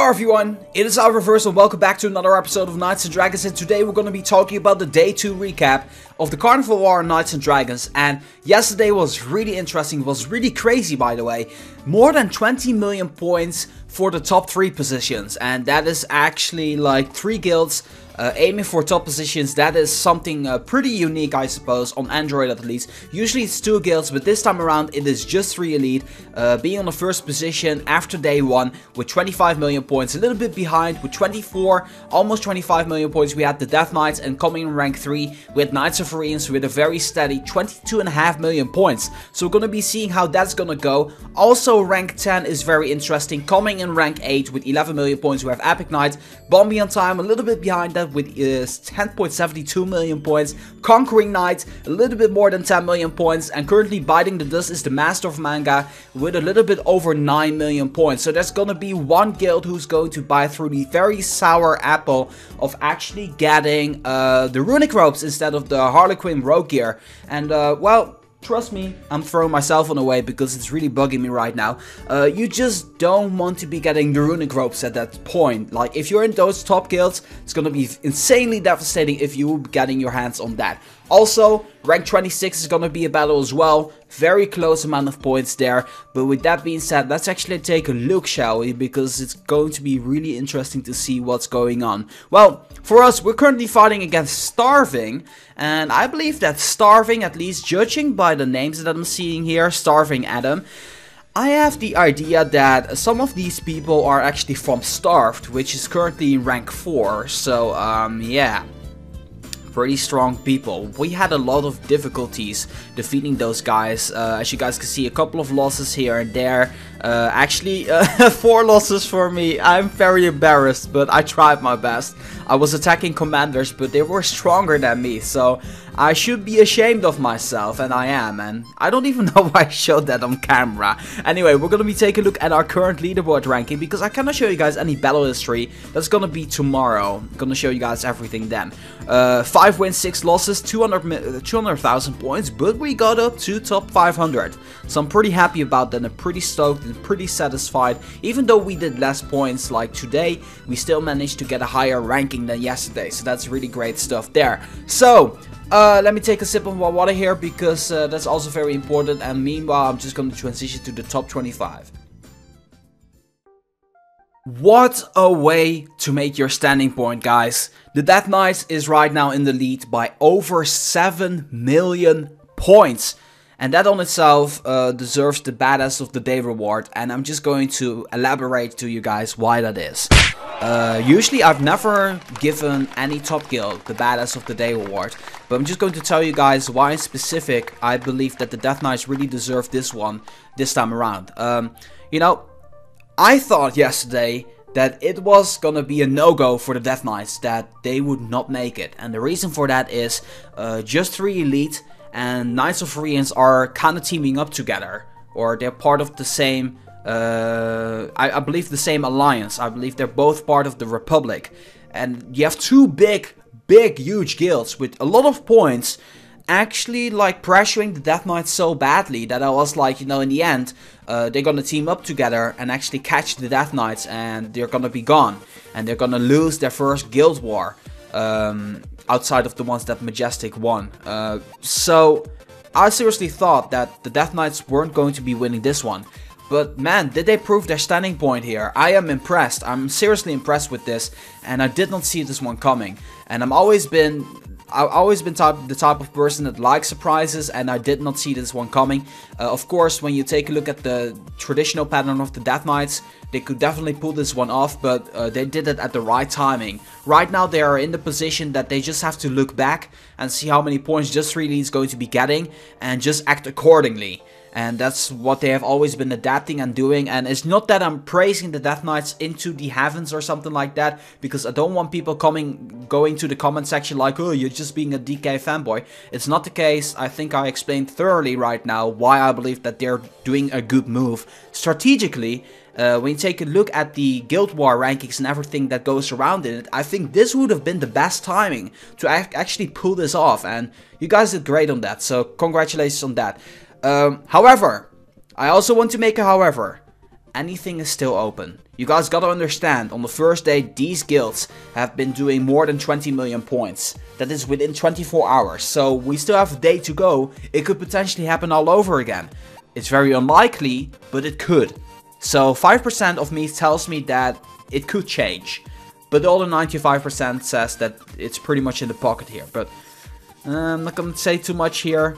Hello everyone, it is Reverse and welcome back to another episode of Knights and Dragons, and today we're going to be talking about the Day 2 recap of the Carnival War Knights and Dragons. And yesterday was really interesting, was really crazy by the way. More than 20 million points for the top 3 positions, and that is actually like 3 guilds aiming for top positions. That is something pretty unique, I suppose, on Android at least. Usually it's 2 guilds, but this time around it is just 3 elite, being on the first position after day 1 with 25 million points. A little bit behind with 24, almost 25 million points. We had the Death Knights, and coming in rank 3 with Knights of Furyans with a very steady 22.5 million points. So we're going to be seeing how that's going to go. Also rank 10 is very interesting. Coming in rank 8 with 11 million points we have Epic Knight. BondBeyondTime a little bit behind that with 10.72 million points. Conquering Knight a little bit more than 10 million points, and currently biting the dust is the Master of Manga with a little bit over 9 million points. So there's gonna be one guild who's going to bite through the very sour apple of actually getting the Runic ropes instead of the Harlequin Roguegear. And well, trust me, I'm throwing myself on the way because it's really bugging me right now. You just don't want to be getting the Runic ropes at that point. Like, if you're in those top guilds, it's gonna be insanely devastating if you're getting your hands on that. Also, rank 26 is gonna be a battle as well. Very close amount of points there. But with that being said, let's actually take a look, shall we? Because it's going to be really interesting to see what's going on. Well, for us, we're currently fighting against Starving. And I believe that Starving, at least judging by the names that I'm seeing here, Starving Adam, I have the idea that some of these people are actually from Starved, which is currently in rank 4. So, yeah. Pretty strong people. We had a lot of difficulties defeating those guys. As you guys can see, a couple of losses here and there. Actually, 4 losses for me. I'm very embarrassed, but I tried my best. I was attacking commanders, but they were stronger than me, so I should be ashamed of myself, and I am, and I don't even know why I showed that on camera. Anyway, we're gonna be taking a look at our current leaderboard ranking, because I cannot show you guys any battle history. That's gonna be tomorrow. I'm gonna show you guys everything then. 5 wins, 6 losses, 200,000 points, but we got up to top 500. So I'm pretty happy about that, and pretty stoked and pretty satisfied. Even though we did less points like today, we still managed to get a higher ranking than yesterday. So that's really great stuff there. So, let me take a sip of my water here, because that's also very important. And meanwhile, I'm just going to transition to the top 25. What a way to make your standing point, guys. The Death Knights is right now in the lead by over 7 million points. And that on itself deserves the Badass of the Day reward. And I'm just going to elaborate to you guys why that is. Usually I've never given any top guild the Badass of the Day reward. But I'm just going to tell you guys why in specific I believe that the Death Knights really deserve this one this time around. You know, I thought yesterday that it was gonna be a no-go for the Death Knights, that they would not make it. And the reason for that is just 3 elite and Knights of Furyans are kind of teaming up together, or they're part of the same, I believe the same alliance. I believe they're both part of the Republic, and you have 2 big, huge guilds with a lot of points, actually like pressuring the Death Knights so badly that I was like, you know, in the end, they're gonna team up together and actually catch the Death Knights, and they're gonna be gone, and they're gonna lose their first guild war. Outside of the ones that Majestic won. So I seriously thought that the Death Knights weren't going to be winning this one. But man, did they prove their standing point here. I am impressed. I'm seriously impressed with this, and I did not see this one coming. And I've always been the type of person that likes surprises, and I did not see this one coming. Of course, when you take a look at the traditional pattern of the Death Knights, they could definitely pull this one off, but they did it at the right timing. Right now they are in the position that they just have to look back and see how many points Just 3 Elite is going to be getting, and just act accordingly. And that's what they have always been adapting and doing. And it's not that I'm praising the Death Knights into the heavens or something like that, because I don't want people going to the comment section like, oh, you're just being a DK fanboy. It's not the case. I think I explained thoroughly right now why I believe that they're doing a good move. Strategically, when you take a look at the Guild War rankings and everything that goes around in it, I think this would have been the best timing to actually pull this off. And you guys did great on that, so congratulations on that. However, I also want to make a however. anything is still open. You guys gotta understand, on the first day, these guilds have been doing more than 20 million points. That is within 24 hours, so we still have a day to go. It could potentially happen all over again. It's very unlikely, but it could. So 5% of me tells me that it could change. But the other 95% says that it's pretty much in the pocket here. But I'm not gonna say too much here.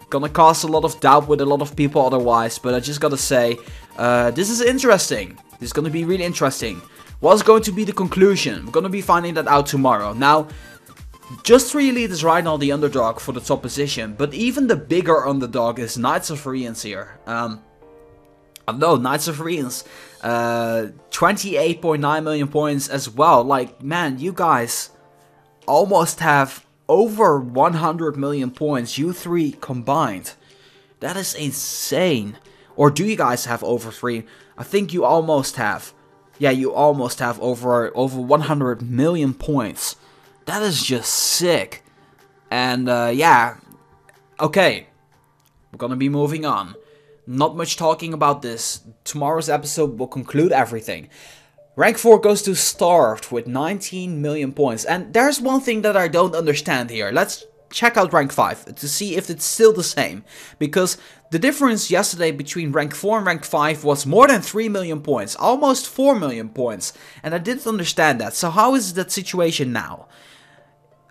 Gonna cause a lot of doubt with a lot of people otherwise. But I just gotta say, this is interesting. This is gonna be really interesting. What's going to be the conclusion? We're gonna be finding that out tomorrow. Now, just 3 Elite is right now the underdog for the top position. But even the bigger underdog is Knights of Furyans here. No, Knights of Furyans, 28.9 million points as well. Like, man, you guys almost have over 100 million points, you 3 combined. That is insane. Or do you guys have over 3? I think you almost have. Yeah, you almost have over 100 million points. That is just sick. And yeah, okay, we're gonna be moving on. Not much talking about this. Tomorrow's episode will conclude everything. Rank 4 goes to Starved with 19 million points. And there's one thing that I don't understand here. Let's check out rank 5 to see if it's still the same. Because the difference yesterday between rank 4 and rank 5 was more than 3 million points. Almost 4 million points. And I didn't understand that. So how is that situation now?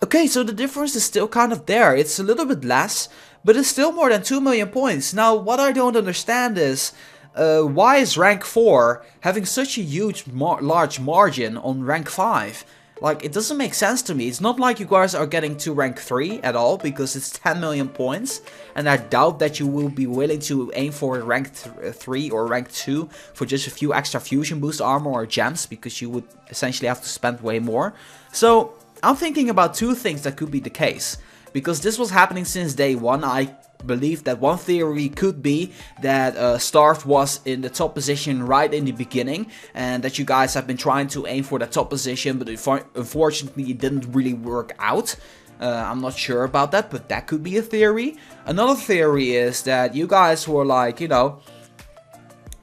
Okay, so the difference is still kind of there. It's a little bit less, but it's still more than 2 million points. Now, what I don't understand is, why is rank 4 having such a huge, large margin on rank 5? Like, it doesn't make sense to me. It's not like you guys are getting to rank 3 at all, because it's 10 million points. And I doubt that you will be willing to aim for rank 3 or rank 2 for just a few extra fusion boost armor or gems, because you would essentially have to spend way more. So, I'm thinking about 2 things that could be the case. Because this was happening since day 1, I believe that one theory could be that Starved was in the top position right in the beginning. And that you guys have been trying to aim for the top position, but unfortunately it didn't really work out. I'm not sure about that, but that could be a theory. Another theory is that you guys were like, you know,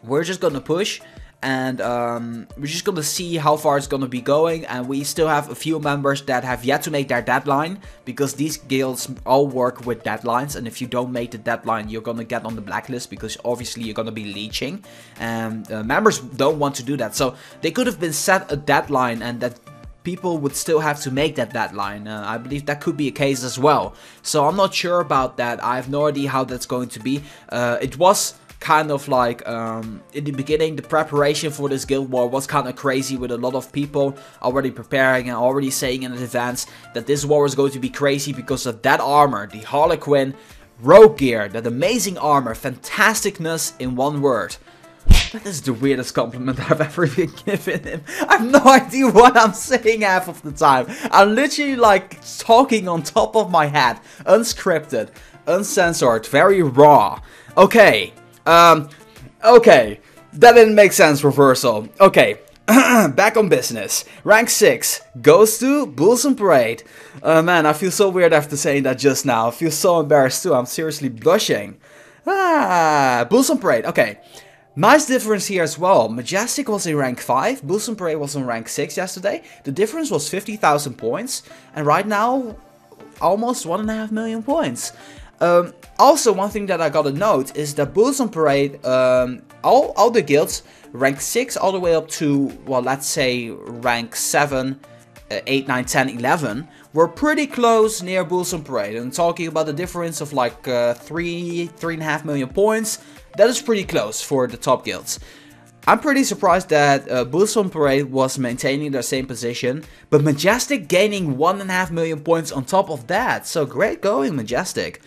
we're just gonna push. And we're just gonna see how far it's gonna be going. And we still have a few members that have yet to make their deadline, because these guilds all work with deadlines. And if you don't make the deadline, you're gonna get on the blacklist, because obviously you're gonna be leeching. And members don't want to do that. So they could have been set a deadline, and that people would still have to make that deadline. I believe that could be a case as well. So I'm not sure about that. I have no idea how that's going to be. It was kind of like, in the beginning, the preparation for this guild war was kind of crazy, with a lot of people already preparing and already saying in advance that this war was going to be crazy because of that armor, the Harlequin Roguegear, that amazing armor, fantasticness in one word. That is the weirdest compliment I've ever been given him. I have no idea what I'm saying half of the time. I'm literally like talking on top of my head, unscripted, uncensored, very raw. Okay. Okay, that didn't make sense, reversal. Okay, back on business. Rank 6 goes to Bulls on Parade. Man, I feel so weird after saying that just now. I feel so embarrassed too, I'm seriously blushing. Bulls on Parade, okay. Nice difference here as well. Majestic was in rank 5, Bulls on Parade was in rank 6 yesterday. The difference was 50,000 points, and right now, almost 1.5 million points. Also, one thing that I gotta note is that Bulls on Parade, all the guilds, rank 6 all the way up to, well, let's say rank 7, 8, 9, 10, 11, were pretty close near Bulls on Parade. And talking about the difference of like 3.5 million points, that is pretty close for the top guilds. I'm pretty surprised that Bulls on Parade was maintaining their same position, but Majestic gaining 1.5 million points on top of that. So great going, Majestic.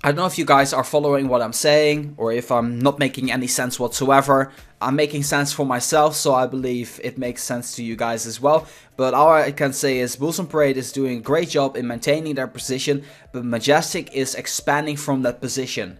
I don't know if you guys are following what I'm saying, or if I'm not making any sense whatsoever. I'm making sense for myself, so I believe it makes sense to you guys as well. But all I can say is Bulls on Parade is doing a great job in maintaining their position, but Majestic is expanding from that position.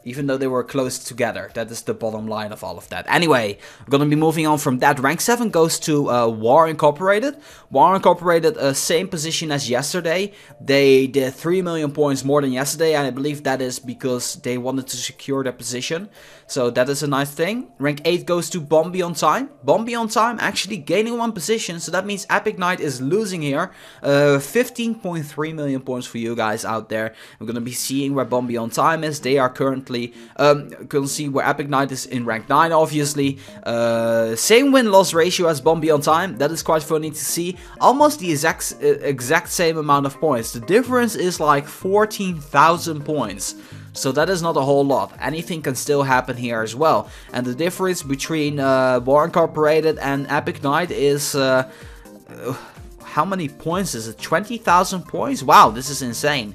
even though they were close together. That is the bottom line of all of that. Anyway, we're gonna be moving on from that. Rank 7 goes to War Incorporated. War Incorporated, same position as yesterday. They did 3 million points more than yesterday, and I believe that is because they wanted to secure their position. So that is a nice thing. Rank 8 goes to BondBeyondTime. BondBeyondTime actually gaining 1 position, so that means Epic Knight is losing here. 15.3 million points for you guys out there. We're gonna be seeing where BondBeyondTime is. They are currently, gonna see where Epic Knight is in rank 9, obviously. Same win-loss ratio as BondBeyondTime. That is quite funny to see. Almost the exact same amount of points. The difference is like 14,000 points. So that is not a whole lot. Anything can still happen here as well. And the difference between War Incorporated and Epic Knight is... how many points is it? 20,000 points? Wow, this is insane.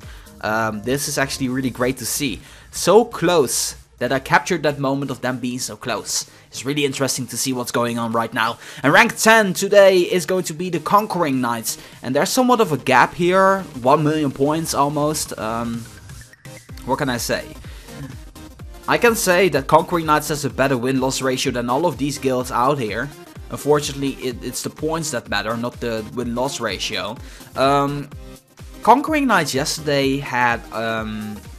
This is actually really great to see. So close that I captured that moment of them being so close. It's really interesting to see what's going on right now. And rank 10 today is going to be the Conquering Knights. And there's somewhat of a gap here. 1 million points almost. What can I say? I can say that Conquering Knights has a better win-loss ratio than all of these guilds out here. Unfortunately, it's the points that matter, not the win-loss ratio. Conquering Knights yesterday had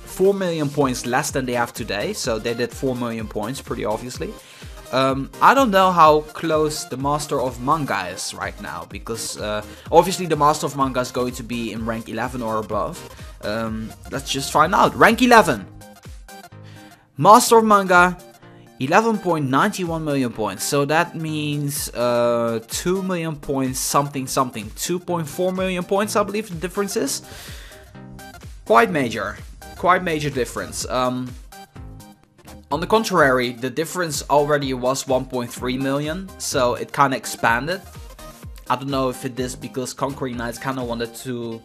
4 million points less than they have today. So they did 4 million points, pretty obviously. I don't know how close the Master of Manga is right now. Because obviously the Master of Manga is going to be in rank 11 or above. Let's just find out. Rank 11. Master of Manga. 11.91 million points, so that means 2 million points something. 2.4 million points, I believe the difference is. Quite major difference. On the contrary, the difference already was 1.3 million, so it kind of expanded. I don't know if it is because Conquering Knights kind of wanted to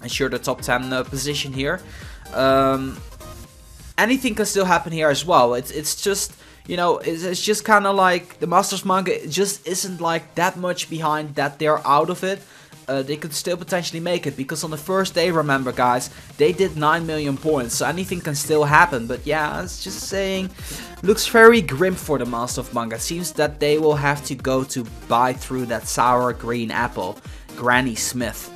ensure the top 10 position here. Anything can still happen here as well. It's just, you know, it's just kind of like the Masters Manga. It just isn't like that much behind that they're out of it. They could still potentially make it, because on the first day, remember guys, they did 9 million points, so anything can still happen. But yeah, it's just saying, looks very grim for the Master of Manga. Seems that they will have to go to buy through that sour green apple, Granny Smith.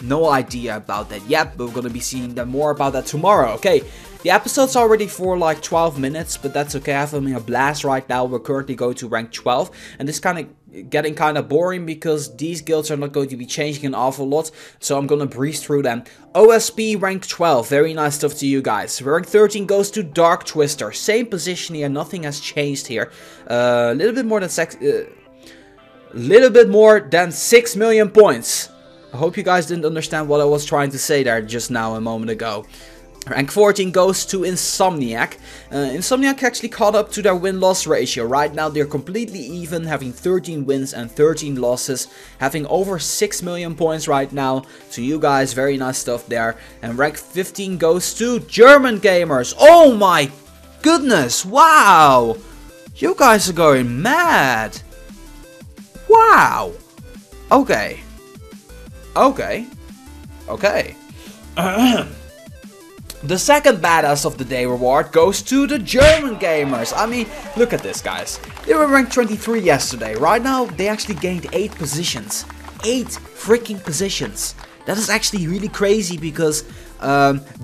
No idea about that yet, but we're gonna be seeing more about that tomorrow. Okay, the episode's already for like 12 minutes, but that's okay. I'm having a blast right now. We're currently going to rank 12, and this kind of getting kind of boring because these guilds are not going to be changing an awful lot, so I'm gonna breeze through them. OSP rank 12, very nice stuff to you guys. Rank 13 goes to Dark Twister, same position here, nothing has changed here. A little bit more than 6 million points. I hope you guys didn't understand what I was trying to say there just now a moment ago. Rank 14 goes to Insomniac. Insomniac actually caught up to their win-loss ratio. Right now they're completely even, having 13 wins and 13 losses. Having over 6 million points right now. To you guys, very nice stuff there. And rank 15 goes to German Gamers. Oh my goodness, wow! You guys are going mad. Wow. Okay. The second badass of the day reward goes to the German Gamers. I mean, look at this, guys. They were ranked 23 yesterday. Right now, they actually gained 8 positions. 8 freaking positions. That is actually really crazy because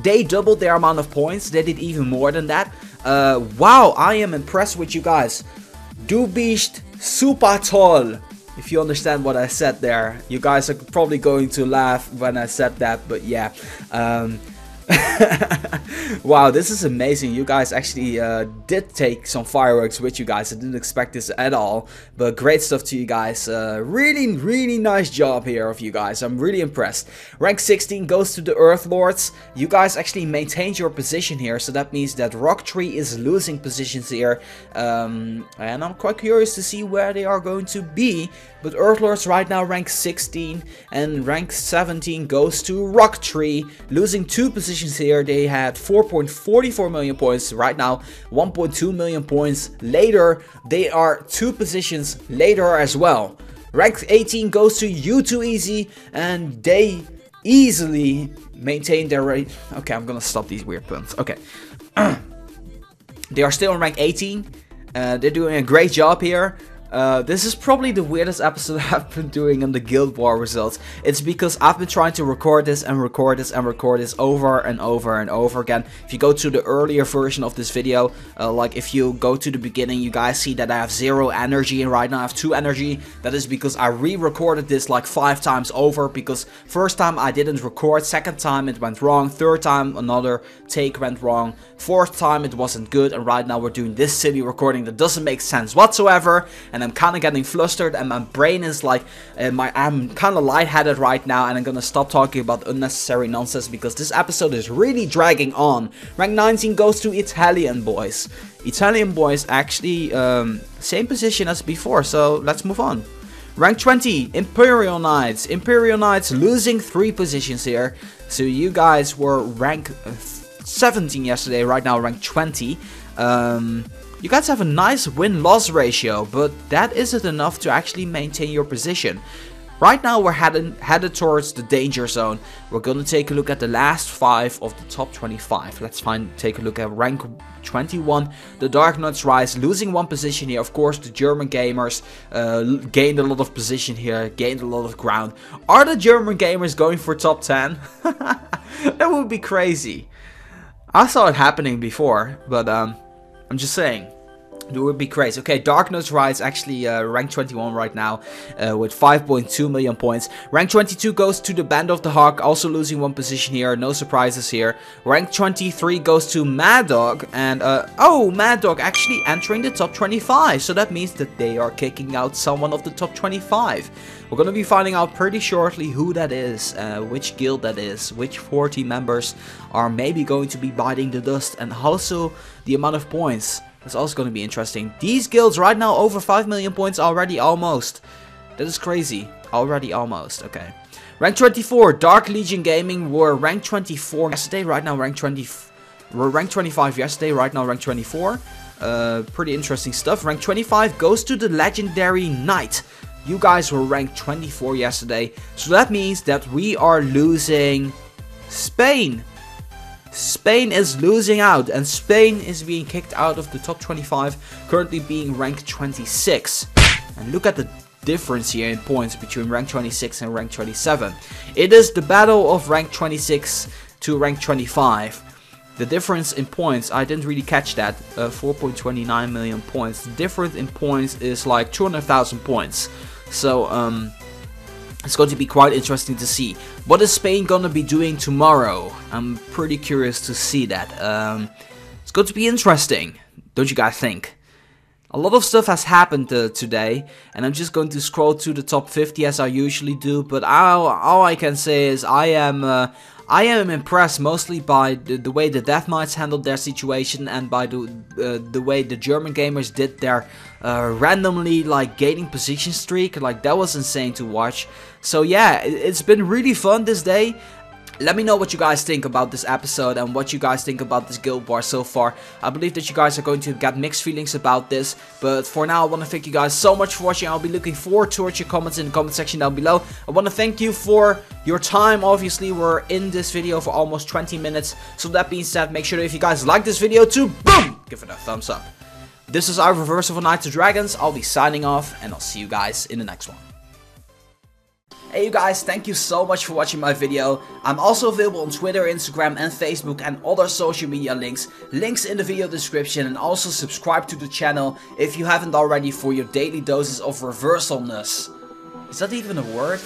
they doubled their amount of points. They did even more than that. Wow, I am impressed with you guys. Du bist super toll. If you understand what I said there. You guys are probably going to laugh when I said that, but yeah. Wow, this is amazing. You guys actually did take some fireworks with you guys. I didn't expect this at all, but great stuff to you guys. Really nice job here of you guys. I'm really impressed. Rank 16 goes to the Earth Lords. You guys actually maintained your position here, so that means that RockTree is losing positions here, and I'm quite curious to see where they are going to be. But Earth Lords right now rank 16, and rank 17 goes to RockTree, losing 2 positions here. They had 4.44 million points. Right now 1.2 million points later. They are 2 positions later as well. Rank 18 goes to U2Easy, and they easily maintain their rate. Okay, I'm gonna stop these weird puns. Okay. They are still in rank 18. They're doing a great job here. This is probably the weirdest episode I've been doing on the Guild War results. It's because I've been trying to record this and record this and record this over and over and over again. If you go to the earlier version of this video, like if you go to the beginning, you guys see that I have 0 energy and right now I have 2 energy. That is because I re-recorded this like 5 times over, because first time I didn't record, second time it went wrong, third time another take went wrong, fourth time it wasn't good, and right now we're doing this silly recording that doesn't make sense whatsoever. And I'm kind of getting flustered and my brain is like, I'm kind of lightheaded right now, and I'm gonna stop talking about unnecessary nonsense because this episode is really dragging on. Rank 19 goes to ItalianBoys. ItalianBoys actually same position as before, so let's move on. Rank 20, Imperial Knights. Imperial Knights losing 3 positions here. So you guys were rank 17 yesterday, right now rank 20. You guys have a nice win-loss ratio, but that isn't enough to actually maintain your position. Right now we're headed towards the danger zone. We're gonna take a look at the last 5 of the top 25. Let's take a look at rank 21. The Dark Nutz rise, losing 1 position here. Of course, the German gamers gained a lot of position here, gained a lot of ground. Are the German gamers going for top 10? That would be crazy. I saw it happening before, but I'm just saying, it would be crazy. Okay, Dark Nutz rise actually rank 21 right now with 5.2 million points. Rank 22 goes to the Band of the Hawk, also losing 1 position here. No surprises here. Rank 23 goes to Mad Dog, and oh, Mad Dog actually entering the top 25. So that means that they are kicking out someone of the top 25. We're going to be finding out pretty shortly who that is, which guild that is, which 40 members are maybe going to be biting the dust, and also the amount of points. That's also going to be interesting. These guilds right now over 5 million points already, almost. That is crazy. Already almost. Okay. Rank 24, Dark Legion Gaming were rank 24 yesterday, right now rank 20. We're rank 25 yesterday, right now rank 24. Pretty interesting stuff. Rank 25 goes to the Legendary Knight. You guys were ranked 24 yesterday, so that means that we are losing Spain. Spain is losing out, and Spain is being kicked out of the top 25, currently being ranked 26. And look at the difference here in points between rank 26 and rank 27. It is the battle of rank 26 to rank 25. The difference in points, I didn't really catch that, 4.29 million points. The difference in points is like 200,000 points. So, it's going to be quite interesting to see. What is Spain gonna be doing tomorrow? I'm pretty curious to see that. It's going to be interesting, don't you guys think? A lot of stuff has happened today, and I'm just going to scroll to the top 50 as I usually do. But all I can say is I am impressed mostly by the way the Death Knights handled their situation, and by the way the German gamers did their randomly like gaining position streak. Like, that was insane to watch. So yeah, it's been really fun this day. Let me know what you guys think about this episode and what you guys think about this guild war so far. I believe that you guys are going to get mixed feelings about this. But for now, I want to thank you guys so much for watching. I'll be looking forward towards your comments in the comment section down below. I want to thank you for your time. Obviously, we're in this video for almost 20 minutes. So that being said, make sure that if you guys like this video to boom, give it a thumbs up. This is our reversal for Knights and Dragons. I'll be signing off, and I'll see you guys in the next one. Hey you guys, thank you so much for watching my video. I'm also available on Twitter, Instagram and Facebook and other social media links. Links in the video description, and also subscribe to the channel if you haven't already for your daily doses of reversalness. Is that even a word?